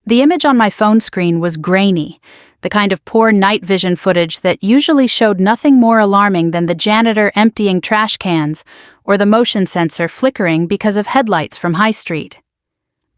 The image on my phone screen was grainy, the kind of poor night vision footage that usually showed nothing more alarming than the janitor emptying trash cans or the motion sensor flickering because of headlights from High Street.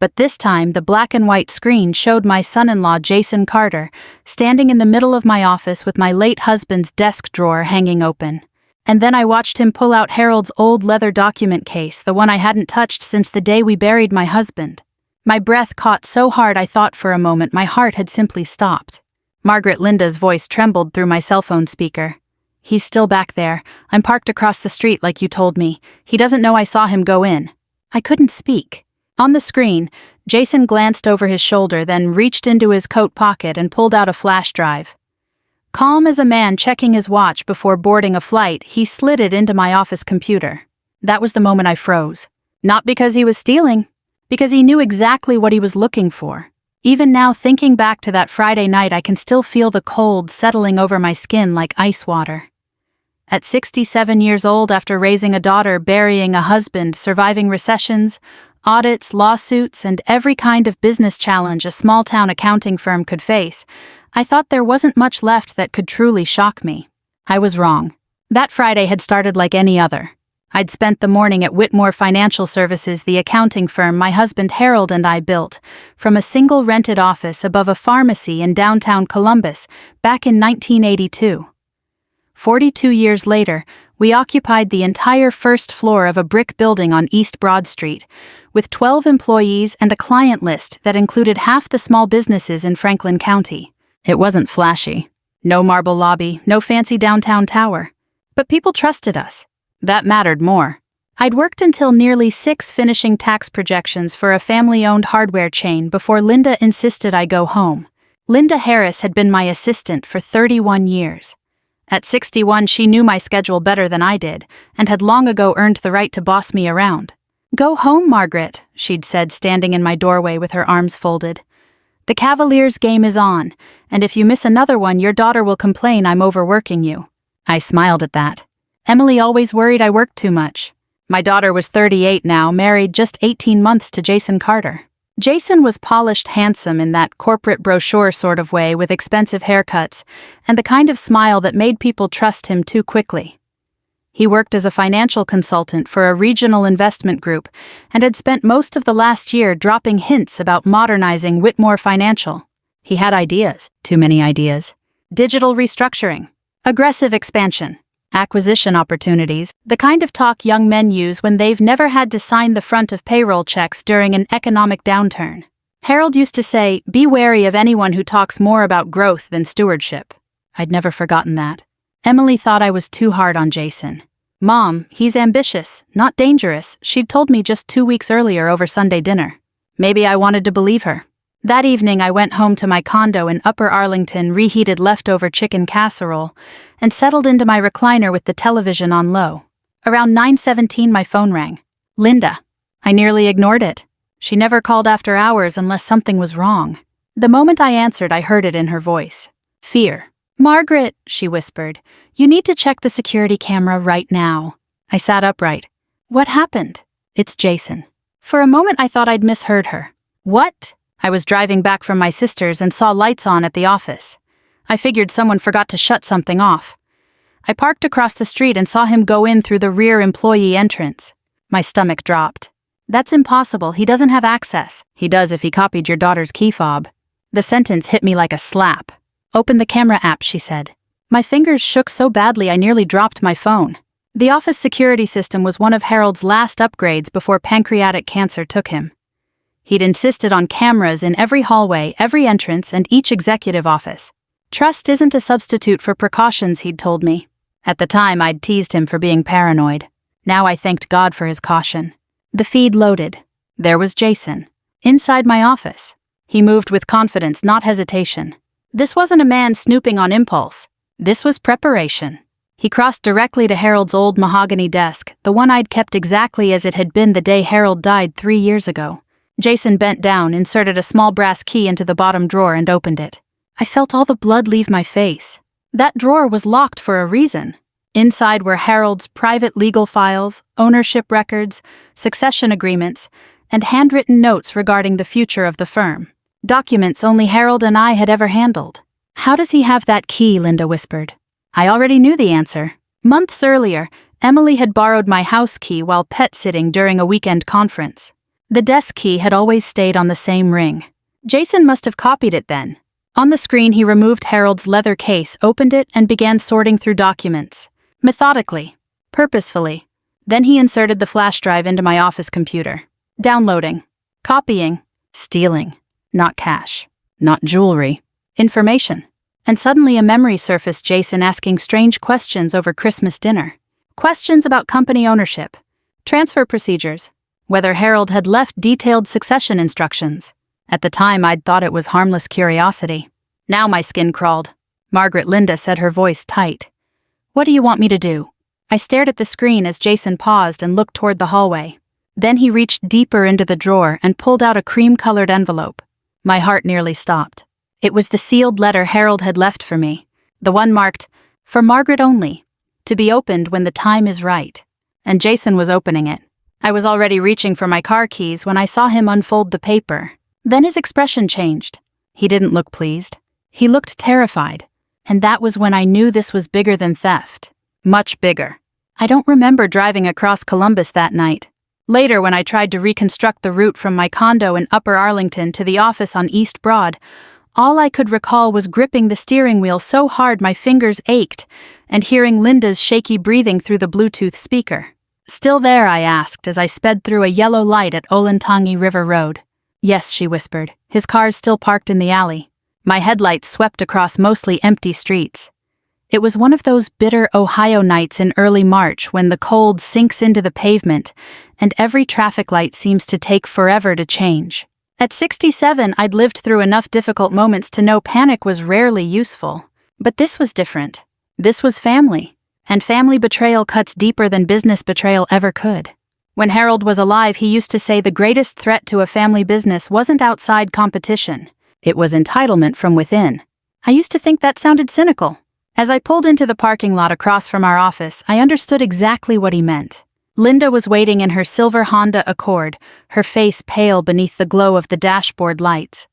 But this time, the black and white screen showed my son-in-law Jason Carter standing in the middle of my office with my late husband's desk drawer hanging open. And then I watched him pull out Harold's old leather document case, the one I hadn't touched since the day we buried my husband. My breath caught so hard I thought for a moment my heart had simply stopped. Margaret Linda's voice trembled through my cell phone speaker. "He's still back there. I'm parked across the street like you told me. He doesn't know I saw him go in." I couldn't speak. On the screen, Jason glanced over his shoulder, then reached into his coat pocket and pulled out a flash drive. Calm as a man checking his watch before boarding a flight, he slid it into my office computer. That was the moment I froze. Not because he was stealing, because he knew exactly what he was looking for. Even now, thinking back to that Friday night, I can still feel the cold settling over my skin like ice water. At 67 years old, after raising a daughter, burying a husband, surviving recessions, audits, lawsuits, and every kind of business challenge a small-town accounting firm could face, I thought there wasn't much left that could truly shock me. I was wrong. That Friday had started like any other. I'd spent the morning at Whitmore Financial Services, the accounting firm my husband Harold and I built, from a single rented office above a pharmacy in downtown Columbus, back in 1982. 42 years later, we occupied the entire first floor of a brick building on East Broad Street, with 12 employees and a client list that included half the small businesses in Franklin County. It wasn't flashy. No marble lobby, no fancy downtown tower. But people trusted us. That mattered more. I'd worked until nearly 6 finishing tax projections for a family-owned hardware chain before Linda insisted I go home. Linda Harris had been my assistant for 31 years. At 61, she knew my schedule better than I did, and had long ago earned the right to boss me around. "Go home, Margaret," she'd said, standing in my doorway with her arms folded. "The Cavaliers' game is on, and if you miss another one, your daughter will complain I'm overworking you." I smiled at that. Emily always worried I worked too much. My daughter was 38 now, married just 18 months to Jason Carter. Jason was polished, handsome in that corporate brochure sort of way, with expensive haircuts, and the kind of smile that made people trust him too quickly. He worked as a financial consultant for a regional investment group and had spent most of the last year dropping hints about modernizing Whitmore Financial. He had ideas, too many ideas. Digital restructuring, aggressive expansion, acquisition opportunities, the kind of talk young men use when they've never had to sign the front of payroll checks during an economic downturn. Harold used to say, "Be wary of anyone who talks more about growth than stewardship." I'd never forgotten that. Emily thought I was too hard on Jason. "Mom, he's ambitious, not dangerous," she'd told me just 2 weeks earlier over Sunday dinner. Maybe I wanted to believe her. That evening I went home to my condo in Upper Arlington, reheated leftover chicken casserole, and settled into my recliner with the television on low. Around 9:17 my phone rang. Linda. I nearly ignored it. She never called after hours unless something was wrong. The moment I answered, I heard it in her voice. Fear. "Margaret," she whispered, "you need to check the security camera right now." I sat upright. "What happened?" "It's Jason." For a moment I thought I'd misheard her. "What?" I was driving back from my sister's and saw lights on at the office. I figured someone forgot to shut something off. I parked across the street and saw him go in through the rear employee entrance. My stomach dropped. "That's impossible. He doesn't have access." "He does if he copied your daughter's key fob." The sentence hit me like a slap. "Open the camera app," she said. My fingers shook so badly I nearly dropped my phone. The office security system was one of Harold's last upgrades before pancreatic cancer took him. He'd insisted on cameras in every hallway, every entrance, and each executive office. Trust isn't a substitute for precautions, he'd told me. At the time, I'd teased him for being paranoid. Now I thanked God for his caution. The feed loaded. There was Jason. Inside my office. He moved with confidence, not hesitation. This wasn't a man snooping on impulse. This was preparation. He crossed directly to Harold's old mahogany desk, the one I'd kept exactly as it had been the day Harold died 3 years ago. Jason bent down, inserted a small brass key into the bottom drawer, and opened it. I felt all the blood leave my face. That drawer was locked for a reason. Inside were Harold's private legal files, ownership records, succession agreements, and handwritten notes regarding the future of the firm. Documents only Harold and I had ever handled. How does he have that key? Linda whispered. I already knew the answer. Months earlier, Emily had borrowed my house key while pet-sitting during a weekend conference. The desk key had always stayed on the same ring. Jason must have copied it then. On the screen, he removed Harold's leather case, opened it, and began sorting through documents. Methodically. Purposefully. Then he inserted the flash drive into my office computer. Downloading. Copying. Stealing. Not cash. Not jewelry. Information. And suddenly a memory surfaced, Jason asking strange questions over Christmas dinner. Questions about company ownership, transfer procedures, whether Harold had left detailed succession instructions. At the time, I'd thought it was harmless curiosity. Now my skin crawled. Margaret, Linda said, her voice tight. What do you want me to do? I stared at the screen as Jason paused and looked toward the hallway. Then he reached deeper into the drawer and pulled out a cream-colored envelope. My heart nearly stopped. It was the sealed letter Harold had left for me, the one marked, "For Margaret only, to be opened when the time is right." And Jason was opening it. I was already reaching for my car keys when I saw him unfold the paper. Then his expression changed. He didn't look pleased. He looked terrified. And that was when I knew this was bigger than theft. Much bigger. I don't remember driving across Columbus that night. Later, when I tried to reconstruct the route from my condo in Upper Arlington to the office on East Broad, all I could recall was gripping the steering wheel so hard my fingers ached and hearing Linda's shaky breathing through the Bluetooth speaker. Still there? I asked as I sped through a yellow light at Olentangy River Road. Yes, she whispered, his car's still parked in the alley. My headlights swept across mostly empty streets. It was one of those bitter Ohio nights in early March when the cold sinks into the pavement and every traffic light seems to take forever to change. At 67, I'd lived through enough difficult moments to know panic was rarely useful. But this was different. This was family. And family betrayal cuts deeper than business betrayal ever could. When Harold was alive, he used to say the greatest threat to a family business wasn't outside competition. It was entitlement from within. I used to think that sounded cynical. As I pulled into the parking lot across from our office, I understood exactly what he meant. Linda was waiting in her silver Honda Accord, her face pale beneath the glow of the dashboard lights.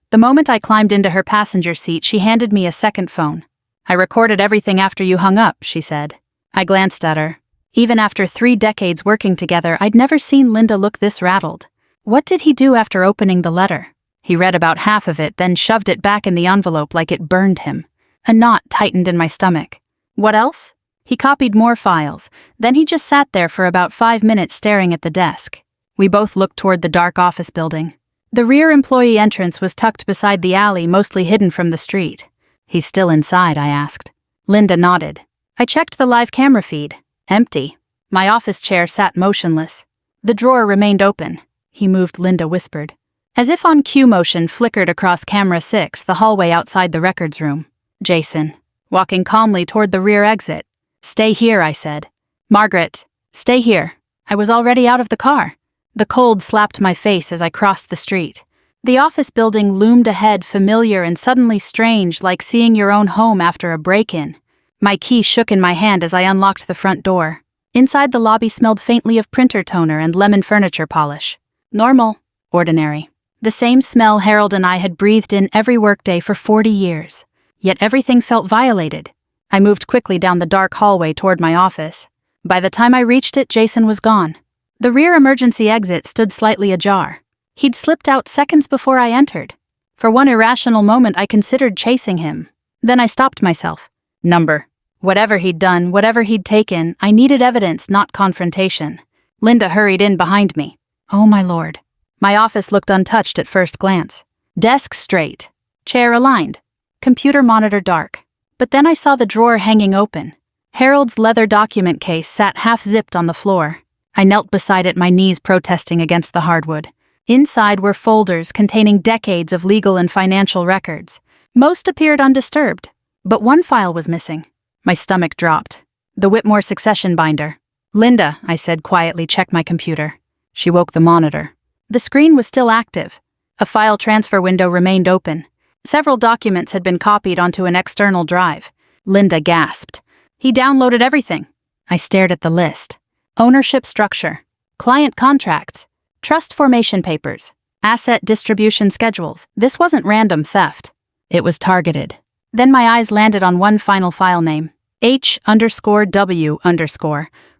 The moment I climbed into her passenger seat, she handed me a second phone. I recorded everything after you hung up, she said. I glanced at her. Even after 3 decades working together, I'd never seen Linda look this rattled. What did he do after opening the letter? He read about half of it, then shoved it back in the envelope like it burned him. A knot tightened in my stomach. What else? He copied more files. Then he just sat there for about 5 minutes staring at the desk. We both looked toward the dark office building. The rear employee entrance was tucked beside the alley, mostly hidden from the street. He's still inside, I asked. Linda nodded. I checked the live camera feed. Empty. My office chair sat motionless. The drawer remained open. He moved, Linda whispered. As if on cue, motion flickered across camera 6, the hallway outside the records room. Jason, walking calmly toward the rear exit. Stay here, I said. Margaret, stay here. I was already out of the car. The cold slapped my face as I crossed the street. The office building loomed ahead, familiar and suddenly strange, like seeing your own home after a break-in. My key shook in my hand as I unlocked the front door. Inside, the lobby smelled faintly of printer toner and lemon furniture polish. Normal. Ordinary. The same smell Harold and I had breathed in every workday for 40 years. Yet everything felt violated. I moved quickly down the dark hallway toward my office. By the time I reached it, Jason was gone. The rear emergency exit stood slightly ajar. He'd slipped out seconds before I entered. For one irrational moment, I considered chasing him. Then I stopped myself. Number. Whatever he'd done, whatever he'd taken, I needed evidence, not confrontation. Linda hurried in behind me. Oh my lord. My office looked untouched at first glance. Desk straight. Chair aligned. Computer monitor dark. But then I saw the drawer hanging open. Harold's leather document case sat half-zipped on the floor. I knelt beside it, my knees protesting against the hardwood. Inside were folders containing decades of legal and financial records. Most appeared undisturbed, but one file was missing. My stomach dropped. The Whitmore succession binder. Linda, I said quietly, check my computer. She woke the monitor. The screen was still active. A file transfer window remained open. Several documents had been copied onto an external drive. Linda gasped. He downloaded everything. I stared at the list. Ownership structure. Client contracts. Trust formation papers. asset distribution schedules. This wasn't random theft. It was targeted. Then my eyes landed on one final file name. H_W_,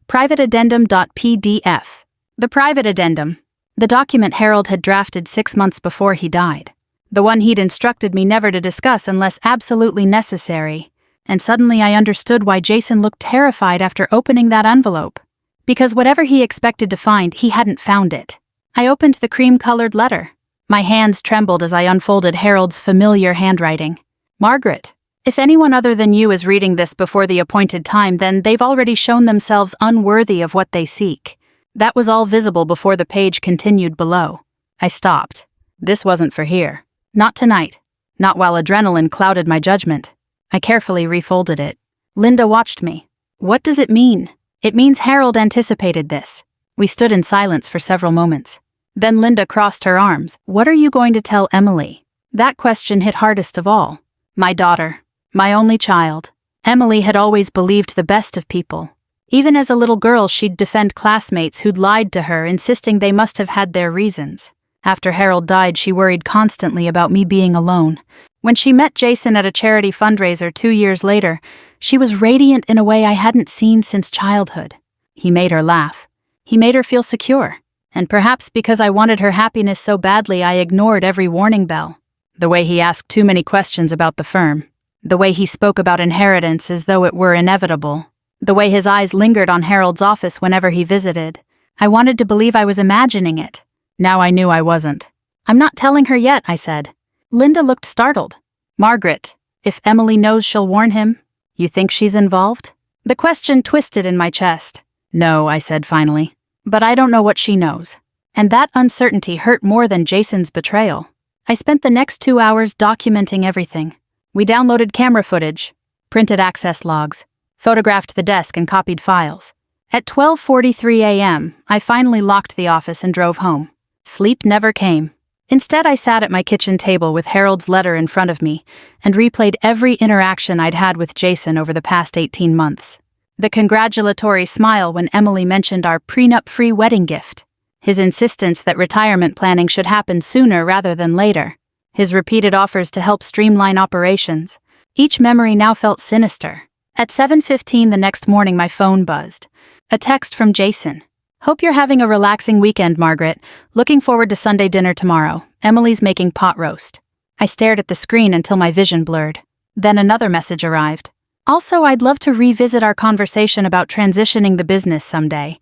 private addendum.pdf. The private addendum. The document Harold had drafted 6 months before he died. The one he'd instructed me never to discuss unless absolutely necessary. And suddenly I understood why Jason looked terrified after opening that envelope. Because whatever he expected to find, he hadn't found it. I opened the cream-colored letter. My hands trembled as I unfolded Harold's familiar handwriting. Margaret, if anyone other than you is reading this before the appointed time, then they've already shown themselves unworthy of what they seek. That was all visible before the page continued below. I stopped. This wasn't for here. Not tonight. Not while adrenaline clouded my judgment. I carefully refolded it. Linda watched me. What does it mean? It means Harold anticipated this. We stood in silence for several moments. Then Linda crossed her arms. What are you going to tell Emily? That question hit hardest of all. My daughter. My only child. Emily had always believed the best of people. Even as a little girl, she'd defend classmates who'd lied to her, insisting they must have had their reasons. After Harold died, she worried constantly about me being alone. When she met Jason at a charity fundraiser 2 years later, she was radiant in a way I hadn't seen since childhood. He made her laugh. He made her feel secure. And perhaps because I wanted her happiness so badly, I ignored every warning bell. The way he asked too many questions about the firm. The way he spoke about inheritance as though it were inevitable. The way his eyes lingered on Harold's office whenever he visited. I wanted to believe I was imagining it. Now I knew I wasn't. I'm not telling her yet, I said. Linda looked startled. Margaret, if Emily knows, she'll warn him. You think she's involved? The question twisted in my chest. No, I said finally. But I don't know what she knows. And that uncertainty hurt more than Jason's betrayal. I spent the next 2 hours documenting everything. We downloaded camera footage, printed access logs, photographed the desk and copied files. At 12:43 a.m., I finally locked the office and drove home. Sleep never came. Instead, I sat at my kitchen table with Harold's letter in front of me and replayed every interaction I'd had with Jason over the past 18 months. The congratulatory smile when Emily mentioned our prenup-free wedding gift. His insistence that retirement planning should happen sooner rather than later. His repeated offers to help streamline operations. Each memory now felt sinister. At 7:15 the next morning, my phone buzzed. A text from Jason. Hope you're having a relaxing weekend, Margaret. Looking forward to Sunday dinner tomorrow. Emily's making pot roast. I stared at the screen until my vision blurred. Then another message arrived. Also, I'd love to revisit our conversation about transitioning the business someday.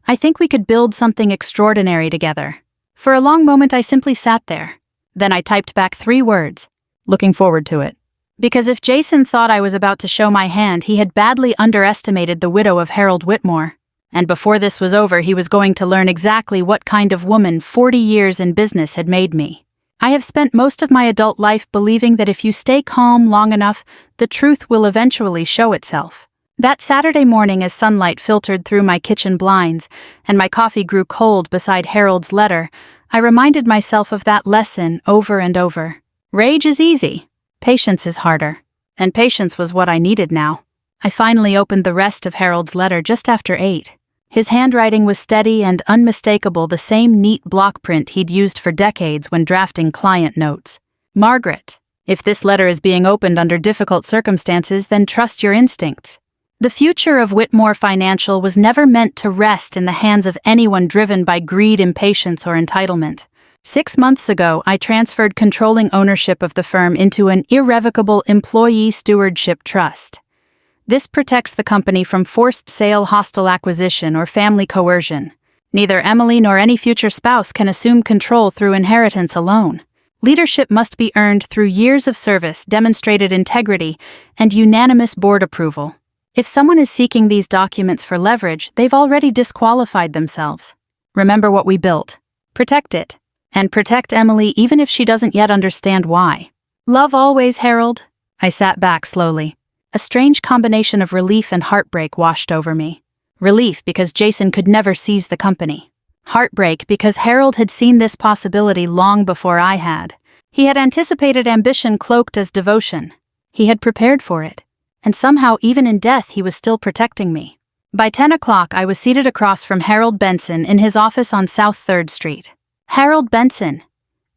I think we could build something extraordinary together. For a long moment, I simply sat there. Then I typed back 3 words. Looking forward to it. Because if Jason thought I was about to show my hand, he had badly underestimated the widow of Harold Whitmore. And before this was over, he was going to learn exactly what kind of woman 40 years in business had made me. I have spent most of my adult life believing that if you stay calm long enough, the truth will eventually show itself. That Saturday morning, as sunlight filtered through my kitchen blinds and my coffee grew cold beside Harold's letter, I reminded myself of that lesson over and over. Rage is easy. Patience is harder. And patience was what I needed now. I finally opened the rest of Harold's letter just after 8. His handwriting was steady and unmistakable, the same neat block print he'd used for decades when drafting client notes. Margaret, if this letter is being opened under difficult circumstances, then trust your instincts. The future of Whitmore Financial was never meant to rest in the hands of anyone driven by greed, impatience, or entitlement. 6 months ago, I transferred controlling ownership of the firm into an irrevocable employee stewardship trust. This protects the company from forced sale, hostile acquisition, or family coercion. Neither Emily nor any future spouse can assume control through inheritance alone. Leadership must be earned through years of service, demonstrated integrity, and unanimous board approval. If someone is seeking these documents for leverage, they've already disqualified themselves. Remember what we built. Protect it. And protect Emily even if she doesn't yet understand why. Love always, Harold. I sat back slowly. A strange combination of relief and heartbreak washed over me. Relief because Jason could never seize the company. Heartbreak because Harold had seen this possibility long before I had. He had anticipated ambition cloaked as devotion. He had prepared for it. And somehow, even in death, he was still protecting me. By 10 o'clock, I was seated across from Harold Benson in his office on South 3rd Street. Harold Benson.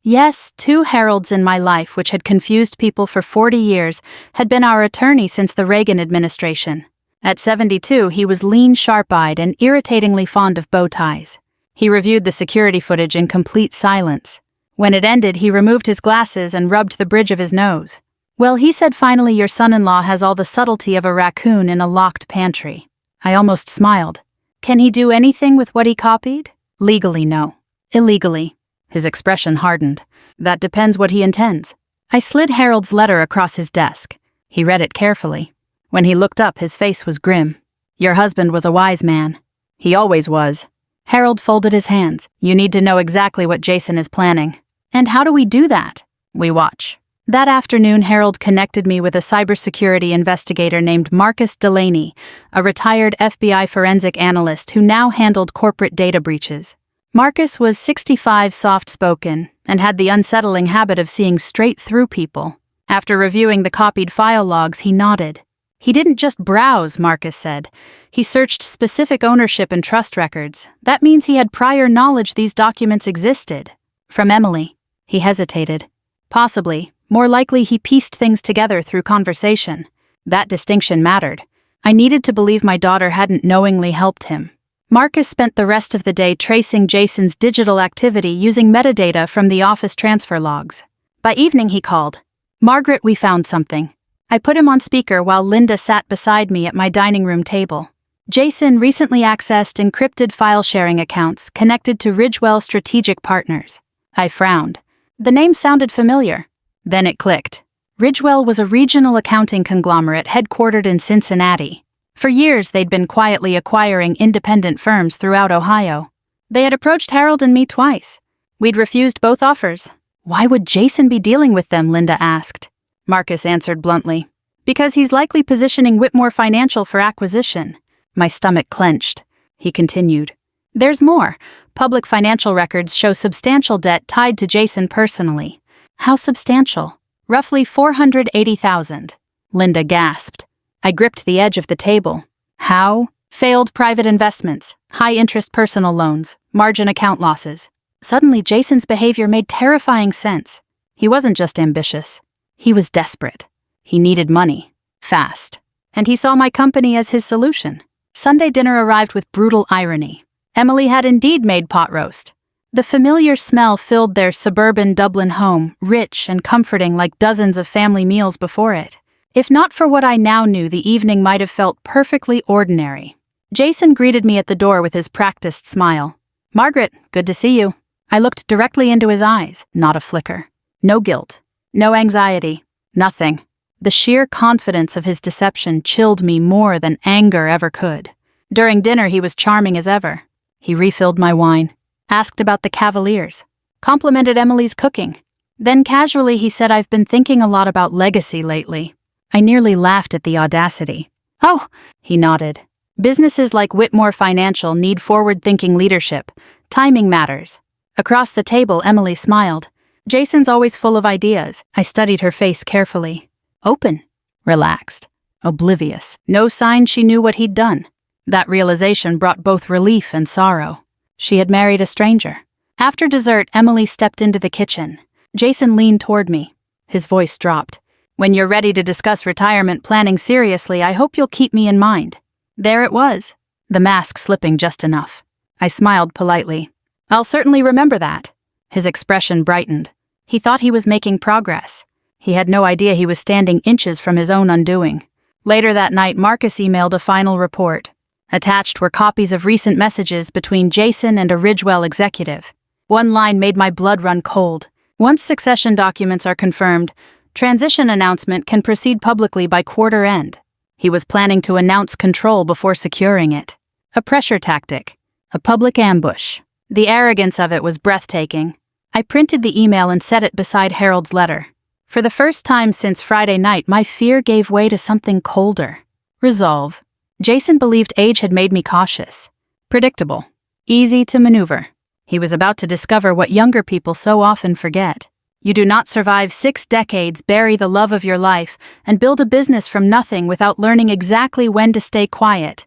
Yes, two Harolds in my life, which had confused people for 40 years, had been our attorney since the Reagan administration. At 72, he was lean, sharp-eyed, and irritatingly fond of bow ties. He reviewed the security footage in complete silence. When it ended, he removed his glasses and rubbed the bridge of his nose. Well, he said, finally, your son-in-law has all the subtlety of a raccoon in a locked pantry. I almost smiled. Can he do anything with what he copied? Legally, no. Illegally. His expression hardened. That depends what he intends. I slid Harold's letter across his desk. He read it carefully. When he looked up, his face was grim. Your husband was a wise man. He always was. Harold folded his hands. You need to know exactly what Jason is planning. And how do we do that? We watch. That afternoon, Harold connected me with a cybersecurity investigator named Marcus Delaney, a retired FBI forensic analyst who now handled corporate data breaches. Marcus was 65, soft-spoken, and had the unsettling habit of seeing straight through people. After reviewing the copied file logs, he nodded. He didn't just browse, Marcus said. He searched specific ownership and trust records. That means he had prior knowledge these documents existed. From Emily. He hesitated. Possibly. More likely he pieced things together through conversation. That distinction mattered. I needed to believe my daughter hadn't knowingly helped him. Marcus spent the rest of the day tracing Jason's digital activity using metadata from the office transfer logs. By evening he called. Margaret, we found something. I put him on speaker while Linda sat beside me at my dining room table. Jason recently accessed encrypted file-sharing accounts connected to Ridgewell Strategic Partners. I frowned. The name sounded familiar. Then it clicked. Ridgewell was a regional accounting conglomerate headquartered in Cincinnati. For years, they'd been quietly acquiring independent firms throughout Ohio. They had approached Harold and me twice. We'd refused both offers. Why would Jason be dealing with them, Linda asked. Marcus answered bluntly. Because he's likely positioning Whitmore Financial for acquisition. My stomach clenched. He continued. There's more. Public financial records show substantial debt tied to Jason personally. How substantial? Roughly $480,000. Linda gasped. I gripped the edge of the table. How? Failed private investments, high-interest personal loans, margin account losses. Suddenly, Jason's behavior made terrifying sense. He wasn't just ambitious. He was desperate. He needed money. Fast. And he saw my company as his solution. Sunday dinner arrived with brutal irony. Emily had indeed made pot roast. The familiar smell filled their suburban Dublin home, rich and comforting like dozens of family meals before it. If not for what I now knew, the evening might have felt perfectly ordinary. Jason greeted me at the door with his practiced smile. Margaret, good to see you. I looked directly into his eyes, not a flicker. No guilt. No anxiety. Nothing. The sheer confidence of his deception chilled me more than anger ever could. During dinner, he was charming as ever. He refilled my wine, asked about the Cavaliers, complimented Emily's cooking. Then casually he said, I've been thinking a lot about legacy lately. I nearly laughed at the audacity. Oh, he nodded. Businesses like Whitmore Financial need forward-thinking leadership. Timing matters. Across the table, Emily smiled. Jason's always full of ideas. I studied her face carefully. Open. Relaxed. Oblivious. No sign she knew what he'd done. That realization brought both relief and sorrow. She had married a stranger. After dessert, Emily stepped into the kitchen. Jason leaned toward me. His voice dropped. When you're ready to discuss retirement planning seriously, I hope you'll keep me in mind. There it was, the mask slipping just enough. I smiled politely. I'll certainly remember that. His expression brightened. He thought he was making progress. He had no idea he was standing inches from his own undoing. Later that night, Marcus emailed a final report. Attached were copies of recent messages between Jason and a Ridgewell executive. One line made my blood run cold. Once succession documents are confirmed, transition announcement can proceed publicly by quarter end. He was planning to announce control before securing it. A pressure tactic. A public ambush. The arrogance of it was breathtaking. I printed the email and set it beside Harold's letter. For the first time since Friday night, my fear gave way to something colder. Resolve. Jason believed age had made me cautious. Predictable. Easy to maneuver. He was about to discover what younger people so often forget. You do not survive 6 decades, bury the love of your life, and build a business from nothing without learning exactly when to stay quiet,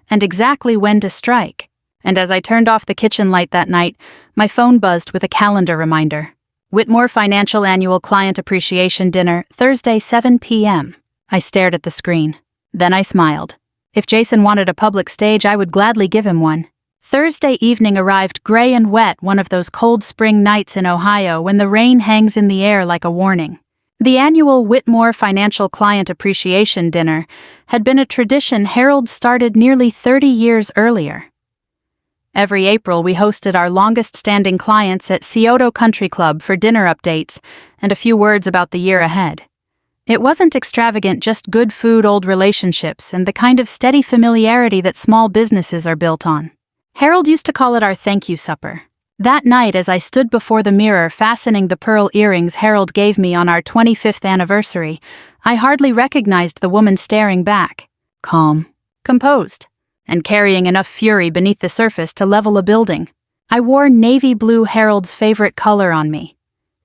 and exactly when to strike. And as I turned off the kitchen light that night, my phone buzzed with a calendar reminder. Whitmore Financial Annual Client Appreciation Dinner, Thursday, 7 p.m. I stared at the screen. Then I smiled. If Jason wanted a public stage, I would gladly give him one. Thursday evening arrived gray and wet, one of those cold spring nights in Ohio when the rain hangs in the air like a warning. The annual Whitmore Financial Client Appreciation Dinner had been a tradition Harold started nearly 30 years earlier. Every April, we hosted our longest-standing clients at Scioto Country Club for dinner updates and a few words about the year ahead. It wasn't extravagant, just good food, old relationships, and the kind of steady familiarity that small businesses are built on. Harold used to call it our thank you supper. That night, as I stood before the mirror fastening the pearl earrings Harold gave me on our 25th anniversary, I hardly recognized the woman staring back. Calm, composed, and carrying enough fury beneath the surface to level a building. I wore navy blue, Harold's favorite color, on me.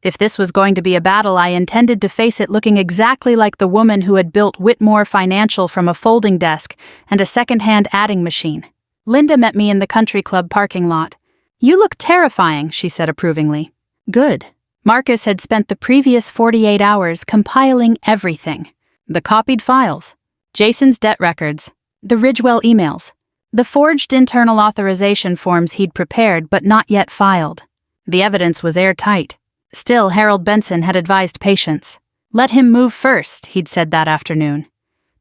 If this was going to be a battle, I intended to face it looking exactly like the woman who had built Whitmore Financial from a folding desk and a second-hand adding machine. Linda met me in the country club parking lot. "You look terrifying," she said approvingly. Good. Marcus had spent the previous 48 hours compiling everything. The copied files, Jason's debt records, the Ridgewell emails, the forged internal authorization forms he'd prepared but not yet filed. The evidence was airtight. Still, Harold Benson had advised patience. Let him move first, he'd said that afternoon.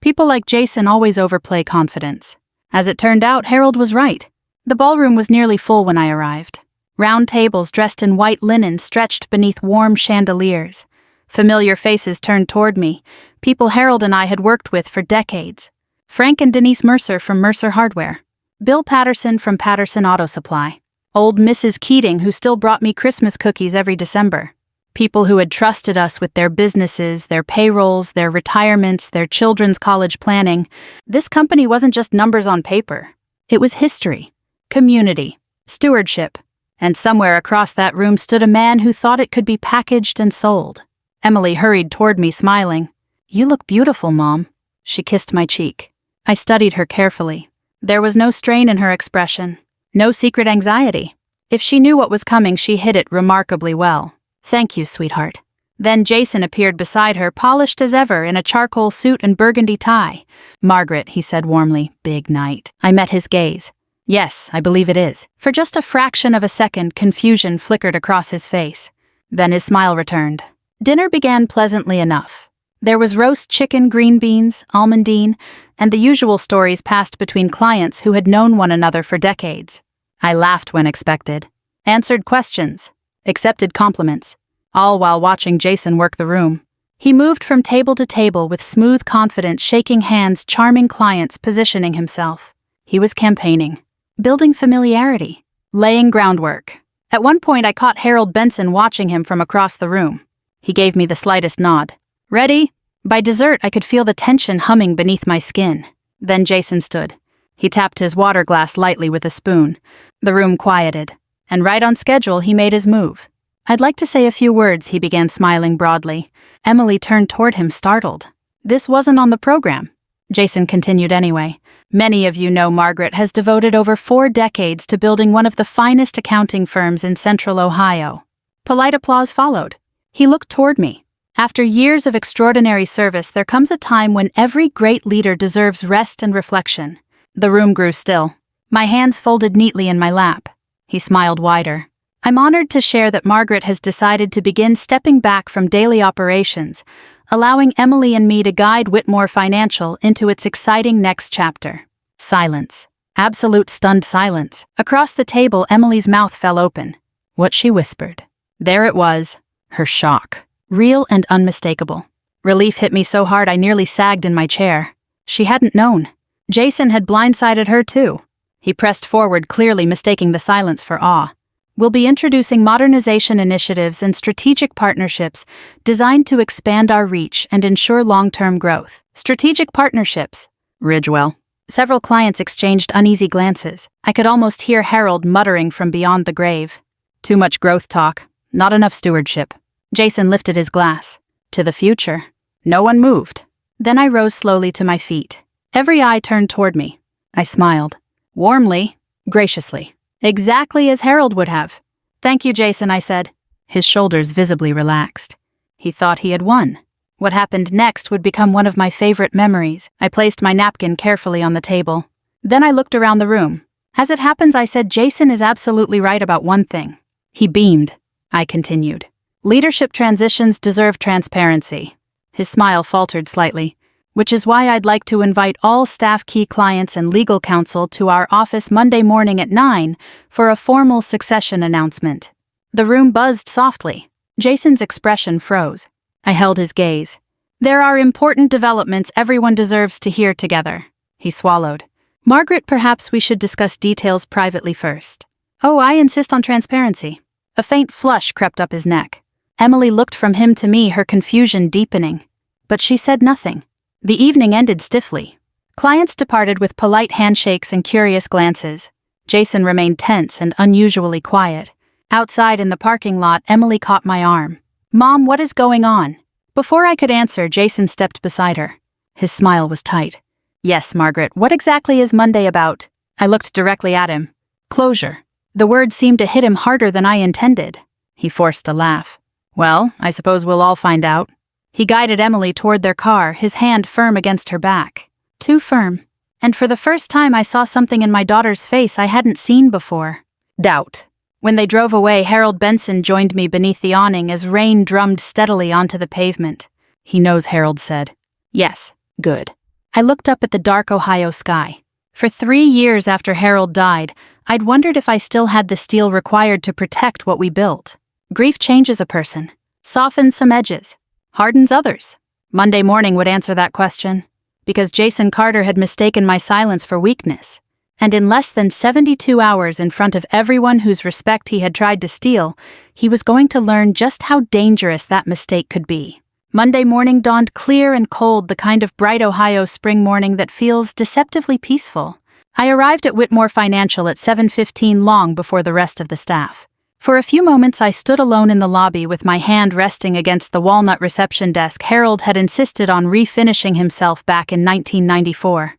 People like Jason always overplay confidence. As it turned out, Harold was right. The ballroom was nearly full when I arrived. Round tables dressed in white linen stretched beneath warm chandeliers. Familiar faces turned toward me, people Harold and I had worked with for decades. Frank and Denise Mercer from Mercer Hardware. Bill Patterson from Patterson Auto Supply. Old Mrs. Keating, who still brought me Christmas cookies every December. People who had trusted us with their businesses, their payrolls, their retirements, their children's college planning. This company wasn't just numbers on paper. It was history, community, stewardship. And somewhere across that room stood a man who thought it could be packaged and sold. Emily hurried toward me, smiling. "You look beautiful, Mom." She kissed my cheek. I studied her carefully. There was no strain in her expression, no secret anxiety. If she knew what was coming, she hid it remarkably well. "Thank you, sweetheart." Then Jason appeared beside her, polished as ever in a charcoal suit and burgundy tie. "Margaret," he said warmly, "big night." I met his gaze. "Yes, I believe it is." For just a fraction of a second, confusion flickered across his face. Then his smile returned. Dinner began pleasantly enough. There was roast chicken, green beans, almondine, and the usual stories passed between clients who had known one another for decades. I laughed when expected, answered questions, accepted compliments, all while watching Jason work the room. He moved from table to table with smooth confidence, shaking hands, charming clients, positioning himself. He was campaigning, building familiarity, laying groundwork. At one point, I caught Harold Benson watching him from across the room. He gave me the slightest nod. "Ready?" By dessert, I could feel the tension humming beneath my skin. Then Jason stood. He tapped his water glass lightly with a spoon. The room quieted, and right on schedule, he made his move. "I'd like to say a few words," he began, smiling broadly. Emily turned toward him, startled. "This wasn't on the program." Jason continued anyway. "Many of you know Margaret has devoted over 4 decades to building one of the finest accounting firms in Central Ohio." Polite applause followed. He looked toward me. After years of extraordinary service, there comes a time when every great leader deserves rest and reflection. The room grew still. My hands folded neatly in my lap. He smiled wider. "I'm honored to share that Margaret has decided to begin stepping back from daily operations, allowing Emily and me to guide Whitmore Financial into its exciting next chapter." Silence. Absolute stunned silence. Across the table, Emily's mouth fell open. What she whispered. There it was, her shock. Real and unmistakable. Relief hit me so hard I nearly sagged in my chair. She hadn't known. Jason had blindsided her too. He pressed forward, clearly mistaking the silence for awe. "We'll be introducing modernization initiatives and strategic partnerships designed to expand our reach and ensure long-term growth." Strategic partnerships. Ridgewell. Several clients exchanged uneasy glances. I could almost hear Harold muttering from beyond the grave. Too much growth talk. Not enough stewardship. Jason lifted his glass. To the future. No one moved. Then I rose slowly to my feet. Every eye turned toward me. I smiled. Warmly, graciously. Exactly as Harold would have. "Thank you, Jason," I said. His shoulders visibly relaxed. He thought he had won. What happened next would become one of my favorite memories. I placed my napkin carefully on the table. Then I looked around the room. As it happens, I said, Jason is absolutely right about one thing. He beamed. I continued. Leadership transitions deserve transparency. His smile faltered slightly, which is why I'd like to invite all staff, key clients, and legal counsel to our office Monday morning at 9 for a formal succession announcement. The room buzzed softly. Jason's expression froze. I held his gaze. There are important developments everyone deserves to hear together. He swallowed. Margaret, perhaps we should discuss details privately first. Oh, I insist on transparency. A faint flush crept up his neck. Emily looked from him to me, her confusion deepening. But she said nothing. The evening ended stiffly. Clients departed with polite handshakes and curious glances. Jason remained tense and unusually quiet. Outside in the parking lot, Emily caught my arm. Mom, what is going on? Before I could answer, Jason stepped beside her. His smile was tight. Yes, Margaret, what exactly is Monday about? I looked directly at him. Closure. The word seemed to hit him harder than I intended. He forced a laugh. Well, I suppose we'll all find out. He guided Emily toward their car, his hand firm against her back. Too firm. And for the first time I saw something in my daughter's face I hadn't seen before. Doubt. When they drove away, Harold Benson joined me beneath the awning as rain drummed steadily onto the pavement. He knows, Harold said. Yes, good. I looked up at the dark Ohio sky. For 3 years after Harold died, I'd wondered if I still had the steel required to protect what we built. Grief changes a person, softens some edges, hardens others. Monday morning would answer that question, because Jason Carter had mistaken my silence for weakness. And in less than 72 hours in front of everyone whose respect he had tried to steal, he was going to learn just how dangerous that mistake could be. Monday morning dawned clear and cold, the kind of bright Ohio spring morning that feels deceptively peaceful. I arrived at Whitmore Financial at 7:15, long before the rest of the staff. For a few moments I stood alone in the lobby with my hand resting against the walnut reception desk Harold had insisted on refinishing himself back in 1994.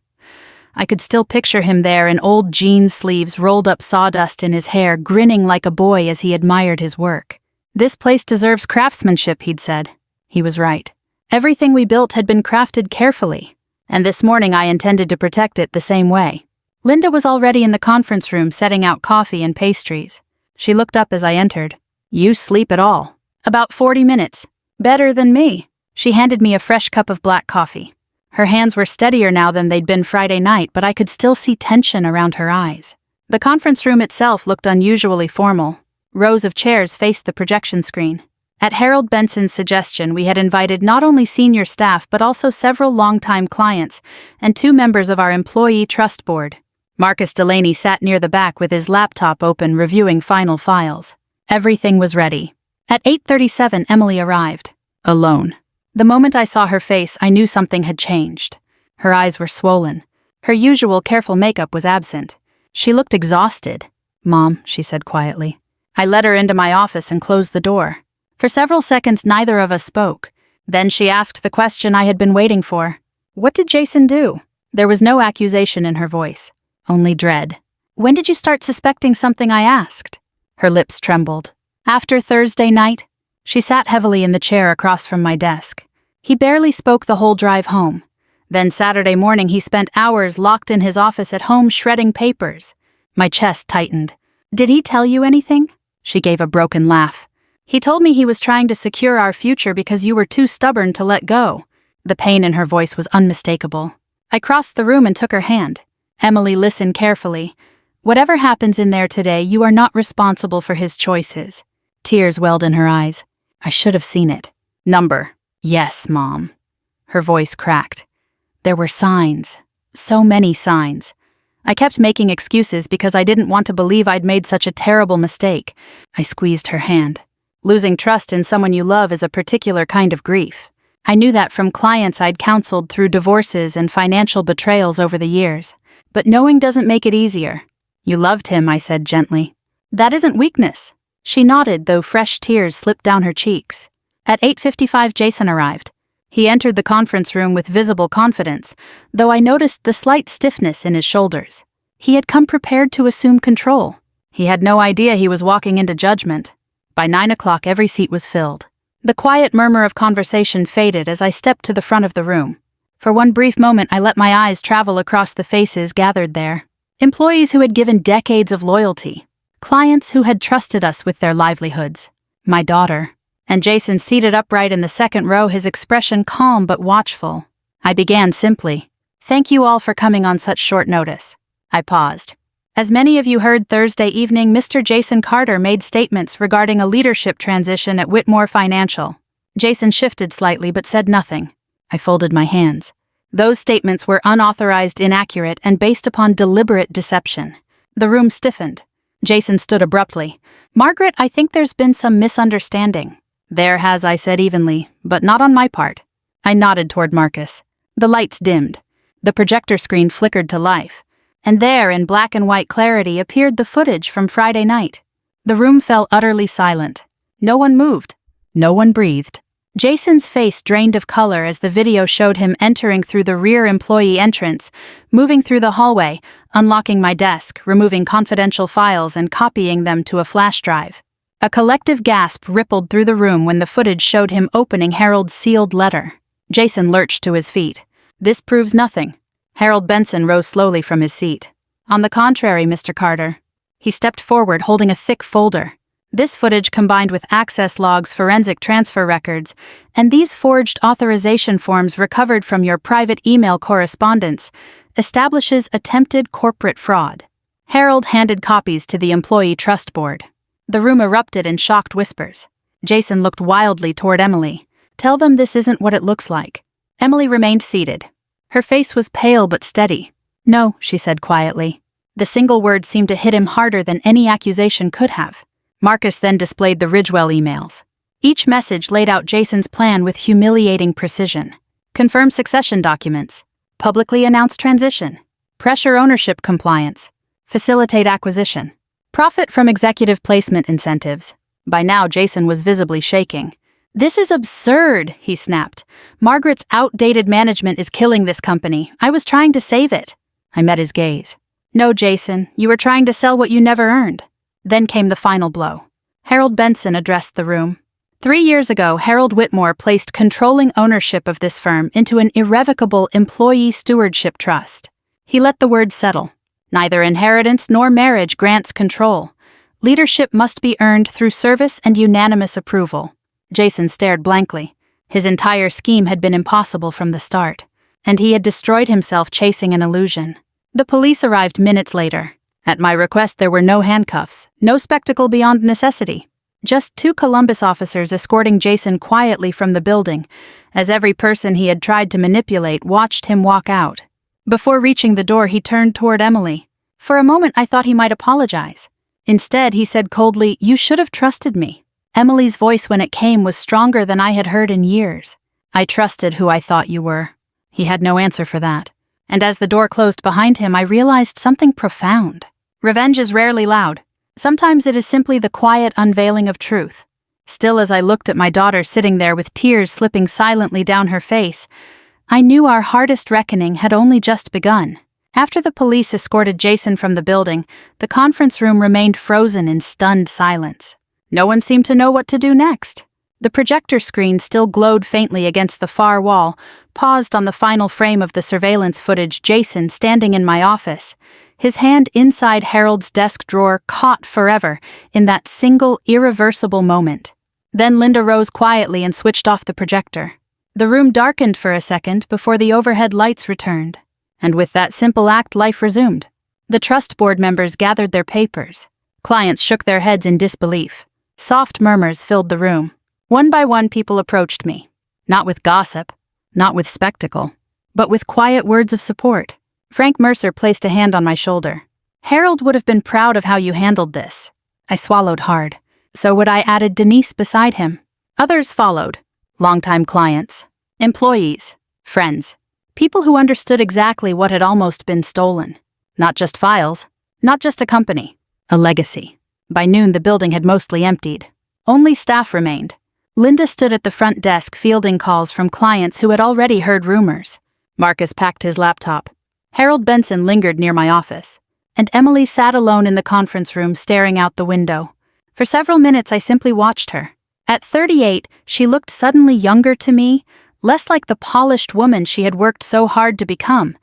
I could still picture him there in old jean sleeves, rolled up sawdust in his hair, grinning like a boy as he admired his work. This place deserves craftsmanship, he'd said. He was right. Everything we built had been crafted carefully, and this morning I intended to protect it the same way. Linda was already in the conference room setting out coffee and pastries. She looked up as I entered. You sleep at all? About 40 minutes. Better than me. She handed me a fresh cup of black coffee. Her hands were steadier now than they'd been Friday night, but I could still see tension around her eyes. The conference room itself looked unusually formal. Rows of chairs faced the projection screen. At Harold Benson's suggestion, we had invited not only senior staff but also several longtime clients and 2 members of our employee trust board. Marcus Delaney sat near the back with his laptop open, reviewing final files. Everything was ready. At 8:37, Emily arrived. Alone. The moment I saw her face, I knew something had changed. Her eyes were swollen. Her usual careful makeup was absent. She looked exhausted. Mom, she said quietly. I led her into my office and closed the door. For several seconds, neither of us spoke. Then she asked the question I had been waiting for. What did Jason do? There was no accusation in her voice, only dread. When did you start suspecting something? I asked. Her lips trembled. After Thursday night. She sat heavily in the chair across from my desk. He barely spoke the whole drive home. Then Saturday morning he spent hours locked in his office at home shredding papers. My chest tightened. Did he tell you anything? She gave a broken laugh. He told me he was trying to secure our future because you were too stubborn to let go. The pain in her voice was unmistakable. I crossed the room and took her hand. Emily, listen carefully. Whatever happens in there today, you are not responsible for his choices. Tears welled in her eyes. I should have seen it. Number. Yes, Mom. Her voice cracked. There were signs. So many signs. I kept making excuses because I didn't want to believe I'd made such a terrible mistake. I squeezed her hand. Losing trust in someone you love is a particular kind of grief. I knew that from clients I'd counseled through divorces and financial betrayals over the years. But knowing doesn't make it easier. You loved him, I said gently. That isn't weakness. She nodded, though fresh tears slipped down her cheeks. At 8:55, Jason arrived. He entered the conference room with visible confidence, though I noticed the slight stiffness in his shoulders. He had come prepared to assume control. He had no idea he was walking into judgment. By 9 o'clock, every seat was filled. The quiet murmur of conversation faded as I stepped to the front of the room. For one brief moment, I let my eyes travel across the faces gathered there. Employees who had given decades of loyalty. Clients who had trusted us with their livelihoods. My daughter. And Jason seated upright in the second row, his expression calm but watchful. I began simply, "Thank you all for coming on such short notice." I paused. As many of you heard Thursday evening, Mr. Jason Carter made statements regarding a leadership transition at Whitmore Financial. Jason shifted slightly but said nothing. I folded my hands. Those statements were unauthorized, inaccurate, and based upon deliberate deception. The room stiffened. Jason stood abruptly. "Margaret, I think there's been some misunderstanding." "There has," I said evenly, "but not on my part." I nodded toward Marcus. The lights dimmed. The projector screen flickered to life. And there, in black and white clarity, appeared the footage from Friday night. The room fell utterly silent. No one moved. No one breathed. Jason's face drained of color as the video showed him entering through the rear employee entrance, moving through the hallway, unlocking my desk, removing confidential files and copying them to a flash drive. A collective gasp rippled through the room when the footage showed him opening Harold's sealed letter. Jason lurched to his feet. "This proves nothing." Harold Benson rose slowly from his seat. "On the contrary, Mr. Carter." He stepped forward, holding a thick folder. "This footage, combined with access logs, forensic transfer records, and these forged authorization forms recovered from your private email correspondence, establishes attempted corporate fraud." Harold handed copies to the Employee Trust Board. The room erupted in shocked whispers. Jason looked wildly toward Emily. "Tell them this isn't what it looks like." Emily remained seated. Her face was pale but steady. "No," she said quietly. The single word seemed to hit him harder than any accusation could have. Marcus then displayed the Ridgewell emails. Each message laid out Jason's plan with humiliating precision. Confirm succession documents. Publicly announce transition. Pressure ownership compliance. Facilitate acquisition. Profit from executive placement incentives. By now, Jason was visibly shaking. "This is absurd," he snapped. "Margaret's outdated management is killing this company. I was trying to save it." I met his gaze. "No, Jason, you were trying to sell what you never earned." Then came the final blow. Harold Benson addressed the room. 3 years ago, Harold Whitmore placed controlling ownership of this firm into an irrevocable employee stewardship trust. He let the word settle. Neither inheritance nor marriage grants control. Leadership must be earned through service and unanimous approval. Jason stared blankly. His entire scheme had been impossible from the start, and he had destroyed himself chasing an illusion. The police arrived minutes later. At my request, there were no handcuffs, no spectacle beyond necessity. Just 2 Columbus officers escorting Jason quietly from the building, as every person he had tried to manipulate watched him walk out. Before reaching the door, he turned toward Emily. For a moment, I thought he might apologize. Instead, he said coldly, "You should have trusted me." Emily's voice, when it came, was stronger than I had heard in years. "I trusted who I thought you were." He had no answer for that. And as the door closed behind him, I realized something profound. Revenge is rarely loud. Sometimes it is simply the quiet unveiling of truth. Still, as I looked at my daughter sitting there with tears slipping silently down her face, I knew our hardest reckoning had only just begun. After the police escorted Jason from the building, the conference room remained frozen in stunned silence. No one seemed to know what to do next. The projector screen still glowed faintly against the far wall, paused on the final frame of the surveillance footage, Jason standing in my office, his hand inside Harold's desk drawer, caught forever in that single, irreversible moment. Then Linda rose quietly and switched off the projector. The room darkened for a second before the overhead lights returned. And with that simple act, life resumed. The trust board members gathered their papers. Clients shook their heads in disbelief. Soft murmurs filled the room. One by one, people approached me. Not with gossip, not with spectacle, but with quiet words of support. Frank Mercer placed a hand on my shoulder. "Harold would have been proud of how you handled this." I swallowed hard. So would I, added Denise beside him. Others followed. Longtime clients, employees, friends, people who understood exactly what had almost been stolen. Not just files, not just a company, a legacy. By noon, the building had mostly emptied. Only staff remained. Linda stood at the front desk fielding calls from clients who had already heard rumors. Marcus packed his laptop. Harold Benson lingered near my office. And Emily sat alone in the conference room staring out the window. For several minutes I simply watched her. At 38, she looked suddenly younger to me, less like the polished woman she had worked so hard to become,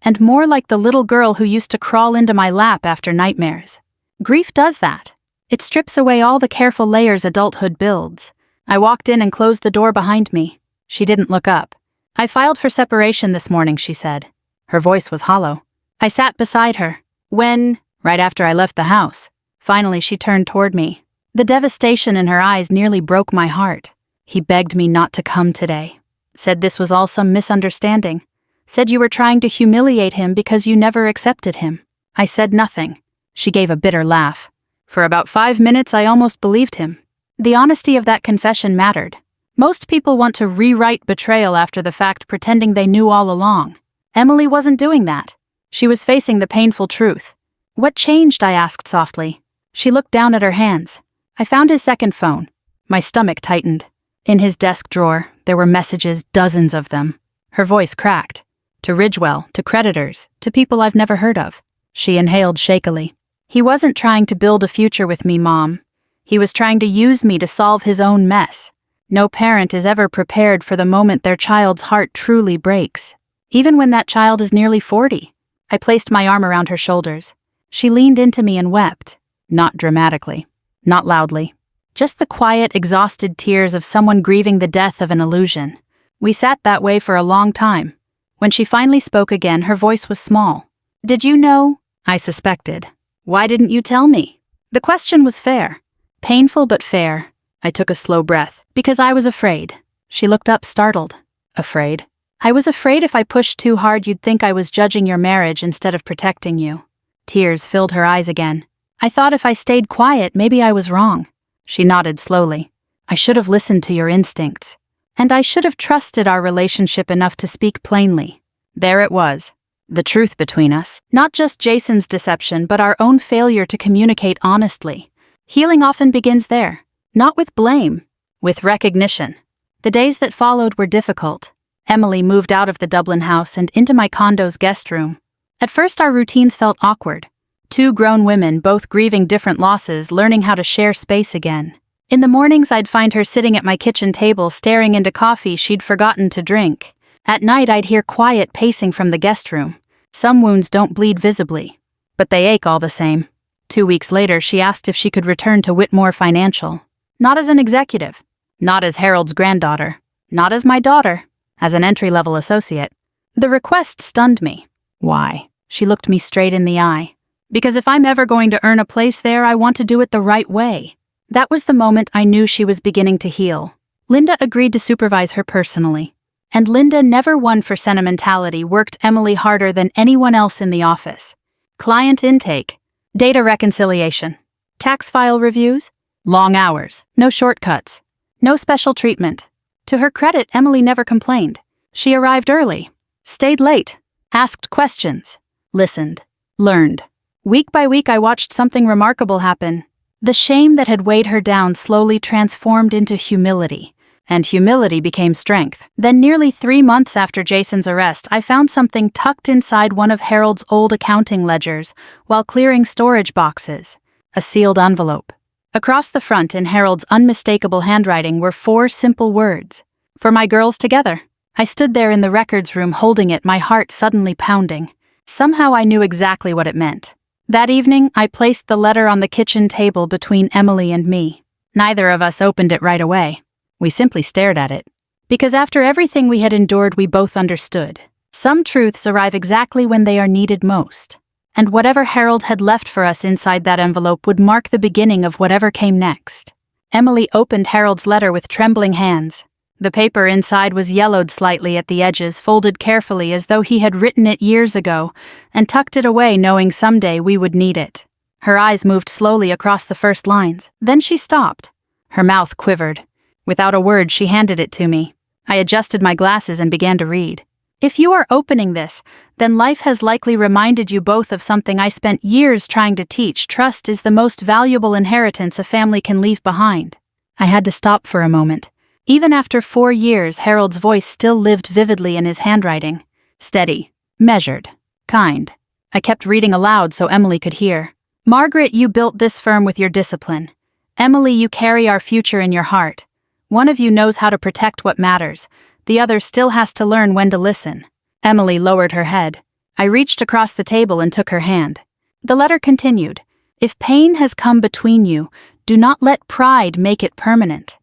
and more like the little girl who used to crawl into my lap after nightmares. Grief does that. It strips away all the careful layers adulthood builds. I walked in and closed the door behind me. She didn't look up. "I filed for separation this morning," she said. Her voice was hollow. I sat beside her. "When?" "Right after I left the house." Finally, she turned toward me. The devastation in her eyes nearly broke my heart. "He begged me not to come today. Said this was all some misunderstanding. Said you were trying to humiliate him because you never accepted him." I said nothing. She gave a bitter laugh. For about 5 minutes, I almost believed him. The honesty of that confession mattered. Most people want to rewrite betrayal after the fact, pretending they knew all along. Emily wasn't doing that. She was facing the painful truth. "What changed?" I asked softly. She looked down at her hands. I found his second phone. My stomach tightened. In his desk drawer, there were messages, dozens of them. Her voice cracked. To Ridgewell, to creditors, to people I've never heard of. She inhaled shakily. "He wasn't trying to build a future with me, Mom. He was trying to use me to solve his own mess. No parent is ever prepared for the moment their child's heart truly breaks, even when that child is nearly 40. I placed my arm around her shoulders. She leaned into me and wept. Not dramatically. Not loudly. Just the quiet, exhausted tears of someone grieving the death of an illusion. We sat that way for a long time. When she finally spoke again, her voice was small. "Did you know?" I suspected. "Why didn't you tell me?" The question was fair. Painful but fair. I took a slow breath. "Because I was afraid." She looked up, startled. "Afraid?" "I was afraid if I pushed too hard you'd think I was judging your marriage instead of protecting you." Tears filled her eyes again. "I thought if I stayed quiet, maybe I was wrong." She nodded slowly. "I should have listened to your instincts. And I should have trusted our relationship enough to speak plainly." There it was. The truth between us. Not just Jason's deception, but our own failure to communicate honestly. Healing often begins there. Not with blame, with recognition. The days that followed were difficult. Emily moved out of the Dublin house and into my condo's guest room. At first our routines felt awkward. 2 grown women, both grieving different losses, learning how to share space again. In the mornings I'd find her sitting at my kitchen table staring into coffee she'd forgotten to drink. At night I'd hear quiet pacing from the guest room. Some wounds don't bleed visibly, but they ache all the same. 2 weeks later she asked if she could return to Whitmore Financial. Not as an executive. Not as Harold's granddaughter. Not as my daughter. As an entry-level associate. The request stunned me. "Why?" She looked me straight in the eye. "Because if I'm ever going to earn a place there, I want to do it the right way." That was the moment I knew she was beginning to heal. Linda agreed to supervise her personally. And Linda, never one for sentimentality, worked Emily harder than anyone else in the office. Client intake, data reconciliation, tax file reviews, long hours, no shortcuts, no special treatment. To her credit, Emily never complained. She arrived early, stayed late, asked questions, listened, learned. Week by week I watched something remarkable happen. The shame that had weighed her down slowly transformed into humility. And humility became strength. Then nearly 3 months after Jason's arrest, I found something tucked inside one of Harold's old accounting ledgers while clearing storage boxes. A sealed envelope. Across the front, in Harold's unmistakable handwriting, were 4 simple words. "For my girls together." I stood there in the records room holding it, my heart suddenly pounding. Somehow I knew exactly what it meant. That evening, I placed the letter on the kitchen table between Emily and me. Neither of us opened it right away. We simply stared at it. Because after everything we had endured, we both understood. Some truths arrive exactly when they are needed most. And whatever Harold had left for us inside that envelope would mark the beginning of whatever came next. Emily opened Harold's letter with trembling hands. The paper inside was yellowed slightly at the edges, folded carefully as though he had written it years ago, and tucked it away knowing someday we would need it. Her eyes moved slowly across the first lines. Then she stopped. Her mouth quivered. Without a word, she handed it to me. I adjusted my glasses and began to read. "If you are opening this, then life has likely reminded you both of something I spent years trying to teach. Trust is the most valuable inheritance a family can leave behind." I had to stop for a moment. Even after 4 years, Harold's voice still lived vividly in his handwriting. Steady, measured, kind. I kept reading aloud so Emily could hear. "Margaret, you built this firm with your discipline. Emily, you carry our future in your heart. One of you knows how to protect what matters. The other still has to learn when to listen. Emily lowered her head. I reached across the table and took her hand. The letter continued. If pain has come between you, do not let pride make it permanent.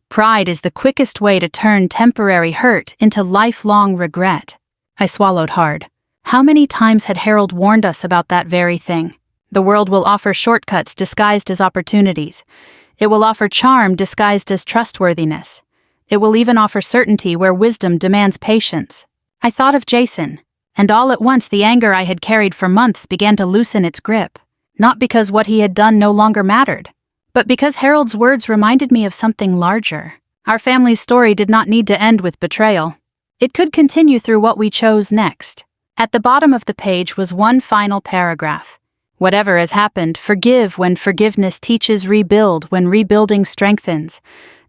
Pride is the quickest way to turn temporary hurt into lifelong regret. I swallowed hard. How many times had Harold warned us about that very thing? The world will offer shortcuts disguised as opportunities. It will offer charm disguised as trustworthiness. It will even offer certainty where wisdom demands patience. I thought of Jason, and all at once the anger I had carried for months began to loosen its grip. Not because what he had done no longer mattered, but because Harold's words reminded me of something larger. Our family's story did not need to end with betrayal. It could continue through what we chose next. At the bottom of the page was one final paragraph. Whatever has happened, forgive when forgiveness teaches, rebuild when rebuilding strengthens.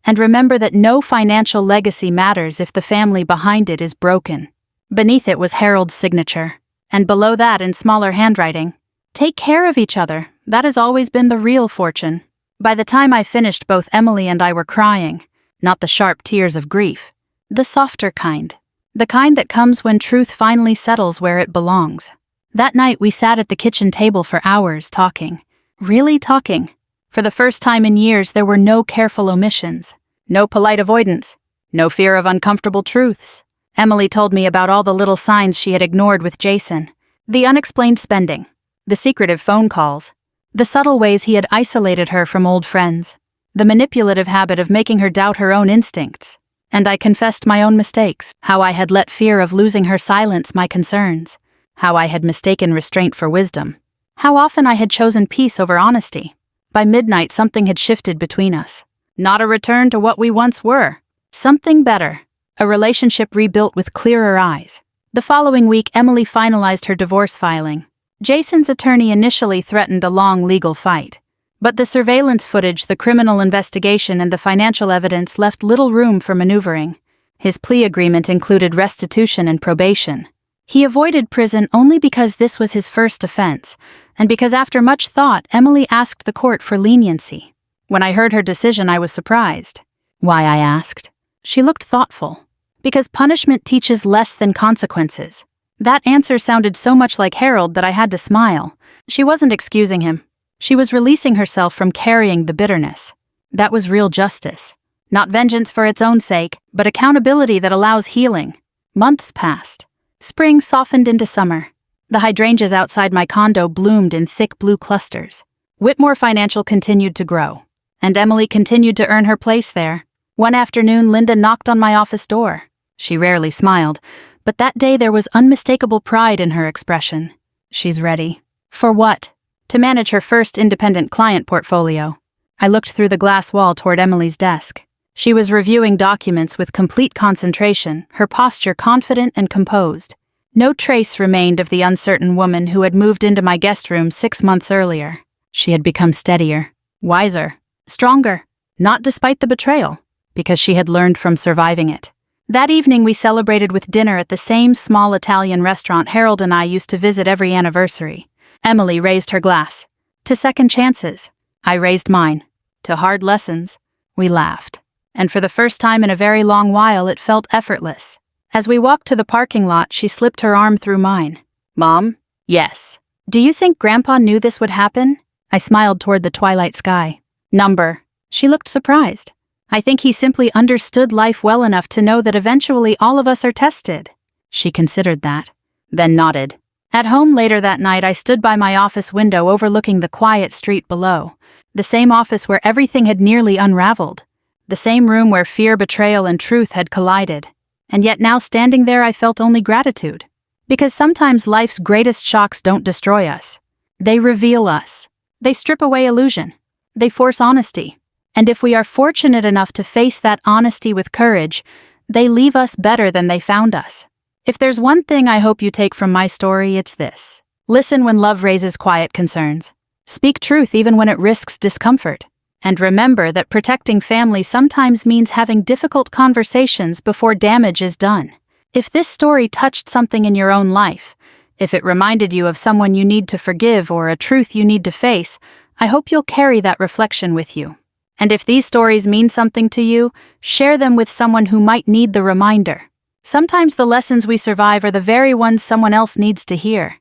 And remember that no financial legacy matters if the family behind it is broken. Beneath it was Harold's signature. And below that, in smaller handwriting, take care of each other. That has always been the real fortune. By the time I finished, both Emily and I were crying. Not the sharp tears of grief. The softer kind. The kind that comes when truth finally settles where it belongs. That night we sat at the kitchen table for hours talking. Really talking. For the first time in years there were no careful omissions. No polite avoidance. No fear of uncomfortable truths. Emily told me about all the little signs she had ignored with Jason. The unexplained spending. The secretive phone calls. The subtle ways he had isolated her from old friends. The manipulative habit of making her doubt her own instincts. And I confessed my own mistakes. How I had let fear of losing her silence my concerns. How I had mistaken restraint for wisdom. How often I had chosen peace over honesty. By midnight something had shifted between us. Not a return to what we once were. Something better. A relationship rebuilt with clearer eyes. The following week Emily finalized her divorce filing. Jason's attorney initially threatened a long legal fight. But the surveillance footage, the criminal investigation, and the financial evidence left little room for maneuvering. His plea agreement included restitution and probation. He avoided prison only because this was his first offense, and because after much thought, Emily asked the court for leniency. When I heard her decision, I was surprised. Why, I asked. She looked thoughtful. Because punishment teaches less than consequences. That answer sounded so much like Harold that I had to smile. She wasn't excusing him. She was releasing herself from carrying the bitterness. That was real justice. Not vengeance for its own sake, but accountability that allows healing. Months passed. Spring softened into summer. The hydrangeas outside my condo bloomed in thick blue clusters. Whitmore Financial continued to grow. And Emily continued to earn her place there. One afternoon, Linda knocked on my office door. She rarely smiled, but that day there was unmistakable pride in her expression. She's ready. For what? To manage her first independent client portfolio. I looked through the glass wall toward Emily's desk. She was reviewing documents with complete concentration, her posture confident and composed. No trace remained of the uncertain woman who had moved into my guest room 6 months earlier. She had become steadier, wiser, stronger, not despite the betrayal, because she had learned from surviving it. That evening we celebrated with dinner at the same small Italian restaurant Harold and I used to visit every anniversary. Emily raised her glass. To second chances. I raised mine. To hard lessons. We laughed. And for the first time in a very long while it felt effortless. As we walked to the parking lot, she slipped her arm through mine. Mom? Yes. Do you think Grandpa knew this would happen? I smiled toward the twilight sky. Number. She looked surprised. I think he simply understood life well enough to know that eventually all of us are tested. She considered that, then nodded. At home later that night, I stood by my office window overlooking the quiet street below. The same office where everything had nearly unraveled. The same room where fear, betrayal, and truth had collided. And yet now standing there I felt only gratitude. Because sometimes life's greatest shocks don't destroy us. They reveal us. They strip away illusion. They force honesty. And if we are fortunate enough to face that honesty with courage, they leave us better than they found us. If there's one thing I hope you take from my story, it's this. Listen when love raises quiet concerns. Speak truth even when it risks discomfort. And remember that protecting family sometimes means having difficult conversations before damage is done. If this story touched something in your own life, if it reminded you of someone you need to forgive or a truth you need to face, I hope you'll carry that reflection with you. And if these stories mean something to you, share them with someone who might need the reminder. Sometimes the lessons we survive are the very ones someone else needs to hear.